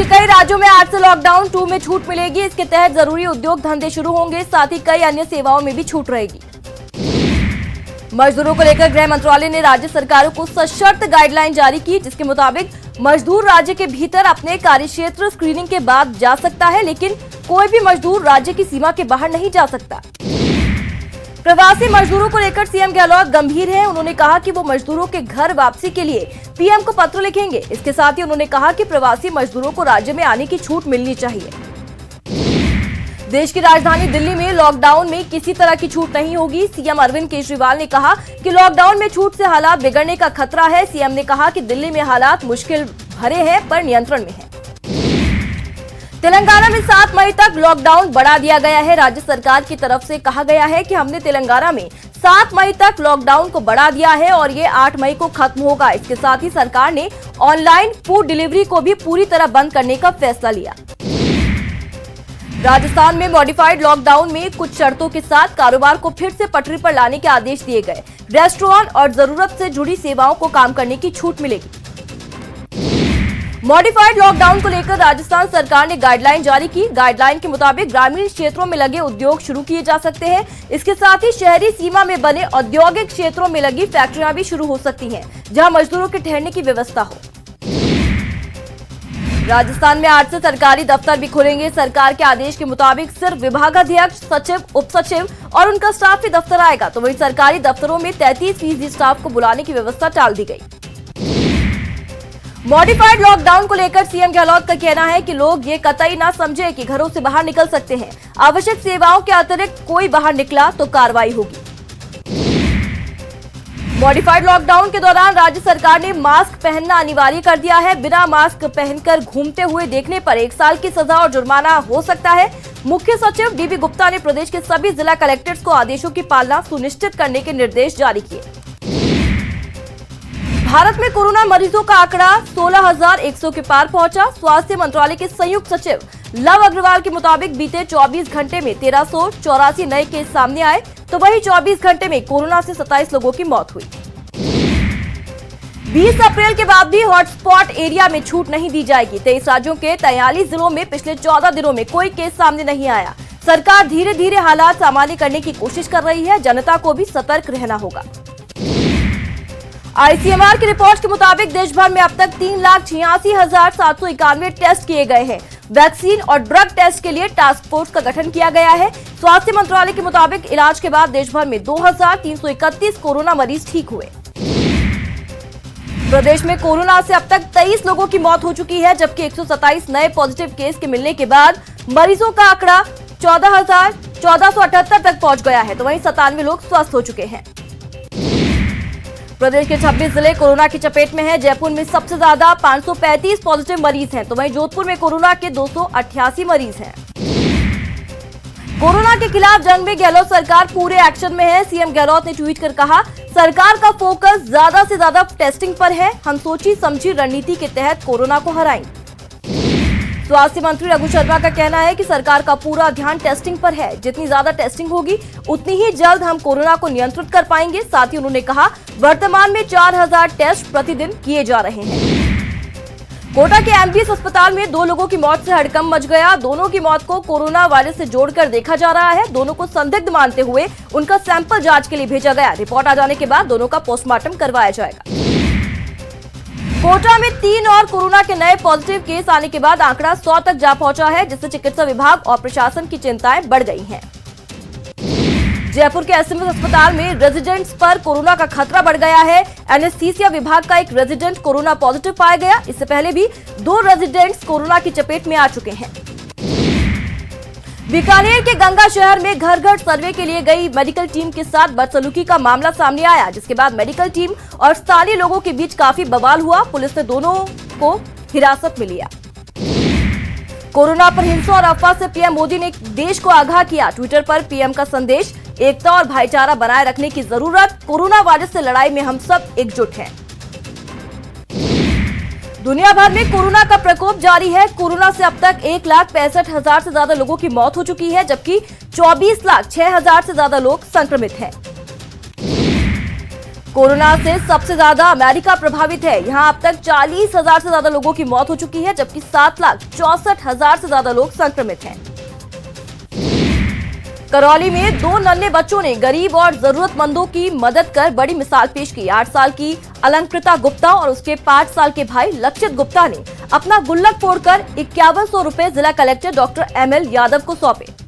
के कई राज्यों में आज से लॉकडाउन 2 में छूट मिलेगी। इसके तहत जरूरी उद्योग धंधे शुरू होंगे, साथ ही कई अन्य सेवाओं में भी छूट रहेगी। मजदूरों को लेकर गृह मंत्रालय ने राज्य सरकारों को सशर्त गाइडलाइन जारी की, जिसके मुताबिक मजदूर राज्य के भीतर अपने कार्यक्षेत्र स्क्रीनिंग के बाद जा सकता है, लेकिन कोई भी मजदूर राज्य की सीमा के बाहर नहीं जा सकता। प्रवासी मजदूरों को लेकर सीएम गहलोत गंभीर हैं। उन्होंने कहा कि वो मजदूरों के घर वापसी के लिए पीएम को पत्र लिखेंगे। इसके साथ ही उन्होंने कहा कि प्रवासी मजदूरों को राज्य में आने की छूट मिलनी चाहिए। देश की राजधानी दिल्ली में लॉकडाउन में किसी तरह की छूट नहीं होगी। सीएम अरविंद केजरीवाल ने कहा कि लॉकडाउन में छूट से हालात बिगड़ने का खतरा है। सीएम ने कहा कि दिल्ली में हालात मुश्किल भरे हैं पर नियंत्रण में है। तेलंगाना में 7 मई तक लॉकडाउन बढ़ा दिया गया है। राज्य सरकार की तरफ से कहा गया है कि हमने तेलंगाना में 7 मई तक लॉकडाउन को बढ़ा दिया है और ये 8 मई को खत्म होगा। इसके साथ ही सरकार ने ऑनलाइन फूड डिलीवरी को भी पूरी तरह बंद करने का फैसला लिया। राजस्थान में मॉडिफाइड लॉकडाउन में कुछ शर्तों के साथ कारोबार को फिर से पटरी पर लाने के आदेश दिए गए। रेस्टोरेंट और जरूरत से जुड़ी सेवाओं को काम करने की छूट मिलेगी। मॉडिफाइड लॉकडाउन को लेकर राजस्थान सरकार ने गाइडलाइन जारी की। गाइडलाइन के मुताबिक ग्रामीण क्षेत्रों में लगे उद्योग शुरू किए जा सकते हैं। इसके साथ ही शहरी सीमा में बने औद्योगिक क्षेत्रों में लगी फैक्ट्रियां भी शुरू हो सकती हैं, जहां मजदूरों के ठहरने की व्यवस्था हो। राजस्थान में आज से सरकारी दफ्तर भी खुलेंगे। सरकार के आदेश के मुताबिक सिर्फ विभागाध्यक्ष, सचिव, उप सचिव और उनका स्टाफ ही दफ्तर आएगा। तो वहीं सरकारी दफ्तरों में 33% स्टाफ को बुलाने की व्यवस्था टाल दी गई। मॉडिफाइड लॉकडाउन को लेकर सीएम गहलोत का कहना है कि लोग ये कतई ना समझे कि घरों से बाहर निकल सकते हैं। आवश्यक सेवाओं के अतिरिक्त कोई बाहर निकला तो कार्रवाई होगी। मॉडिफाइड लॉकडाउन के दौरान राज्य सरकार ने मास्क पहनना अनिवार्य कर दिया है। बिना मास्क पहनकर घूमते हुए देखने पर 1 साल की सजा और जुर्माना हो सकता है। मुख्य सचिव डीबी गुप्ता ने प्रदेश के सभी जिला कलेक्टर्स को आदेशों की पालना सुनिश्चित करने के निर्देश जारी किए। भारत में कोरोना मरीजों का आंकड़ा 16,100 के पार पहुंचा। स्वास्थ्य मंत्रालय के संयुक्त सचिव लव अग्रवाल के मुताबिक बीते 24 घंटे में 1384 नए केस सामने आए, तो वहीं 24 घंटे में कोरोना से 27 लोगों की मौत हुई। 20 अप्रैल के बाद भी हॉटस्पॉट एरिया में छूट नहीं दी जाएगी। 23 राज्यों के 43 जिलों में पिछले 14 दिनों में कोई केस सामने नहीं आया। सरकार धीरे धीरे हालात सामान्य करने की कोशिश कर रही है। जनता को भी सतर्क रहना होगा। आईसीएमआर की रिपोर्ट के मुताबिक देश भर में अब तक 3,86,791 टेस्ट किए गए हैं। वैक्सीन और ड्रग टेस्ट के लिए टास्क फोर्स का गठन किया गया है। स्वास्थ्य मंत्रालय के मुताबिक इलाज के बाद देश भर में 2,331 कोरोना मरीज ठीक हुए। प्रदेश में कोरोना से अब तक 23 लोगों की मौत हो चुकी है, जबकि 127 नए पॉजिटिव केस के मिलने के बाद मरीजों का आंकड़ा 14,1478 तक पहुंच गया है। तो वहीं 97 लोग स्वस्थ हो चुके हैं। प्रदेश के 26 जिले कोरोना की चपेट में हैं। जयपुर में सबसे ज्यादा 535 पॉजिटिव मरीज हैं, तो वहीं जोधपुर में कोरोना के 288 मरीज हैं। कोरोना के खिलाफ जंग में गहलोत सरकार पूरे एक्शन में है। सीएम गहलोत ने ट्वीट कर कहा, सरकार का फोकस ज्यादा से ज्यादा टेस्टिंग पर है। हम सोची समझी रणनीति के तहत कोरोना को हराएंगे। स्वास्थ्य मंत्री रघु शर्मा का कहना है कि सरकार का पूरा ध्यान टेस्टिंग पर है। जितनी ज्यादा टेस्टिंग होगी उतनी ही जल्द हम कोरोना को नियंत्रित कर पाएंगे। साथ ही उन्होंने कहा, वर्तमान में 4,000 टेस्ट प्रतिदिन किए जा रहे हैं। कोटा के एमबीएस अस्पताल में 2 लोगों की मौत से हड़कंप मच गया। दोनों की मौत को कोरोना वायरस से जोड़कर देखा जा रहा है। दोनों को संदिग्ध मानते हुए उनका सैंपल जांच के लिए भेजा गया। रिपोर्ट आ जाने के बाद दोनों का पोस्टमार्टम करवाया जाएगा। कोटा में 3 और कोरोना के नए पॉजिटिव केस आने के बाद आंकड़ा 100 तक जा पहुंचा है, जिससे चिकित्सा विभाग और प्रशासन की चिंताएं बढ़ गई हैं। जयपुर के एसएमएस अस्पताल में रेजिडेंट्स पर कोरोना का खतरा बढ़ गया है। एनेस्थीसिया विभाग का एक रेजिडेंट कोरोना पॉजिटिव पाया गया। इससे पहले भी 2 रेजिडेंट्स कोरोना की चपेट में आ चुके हैं। बीकानेर के गंगा शहर में घर घर सर्वे के लिए गई मेडिकल टीम के साथ बदसलूकी का मामला सामने आया, जिसके बाद मेडिकल टीम और स्थानीय लोगों के बीच काफी बवाल हुआ। पुलिस ने दोनों को हिरासत में लिया। कोरोना पर हिंसा और अफवाह से पीएम मोदी ने देश को आगाह किया। ट्विटर पर पीएम का संदेश, एकता और भाईचारा बनाए रखने की जरूरत। कोरोना वायरस से लड़ाई में हम सब एकजुट हैं। दुनिया भर में कोरोना का प्रकोप जारी है। कोरोना से अब तक 1,65,000 से ज्यादा लोगों की मौत हो चुकी है, जबकि 24,06,000 से ज्यादा लोग संक्रमित हैं। कोरोना से सबसे ज्यादा अमेरिका प्रभावित है। यहां अब तक 40,000 से ज्यादा लोगों की मौत हो चुकी है, जबकि 7,64,000 से ज्यादा लोग संक्रमित हैं। करौली में 2 नन्हे बच्चों ने गरीब और जरूरतमंदों की मदद कर बड़ी मिसाल पेश की। 8 साल की अलंकृता गुप्ता और उसके 5 साल के भाई लक्षित गुप्ता ने अपना गुल्लक फोड़कर 5100 रुपए जिला कलेक्टर डॉक्टर ML यादव को सौंपे।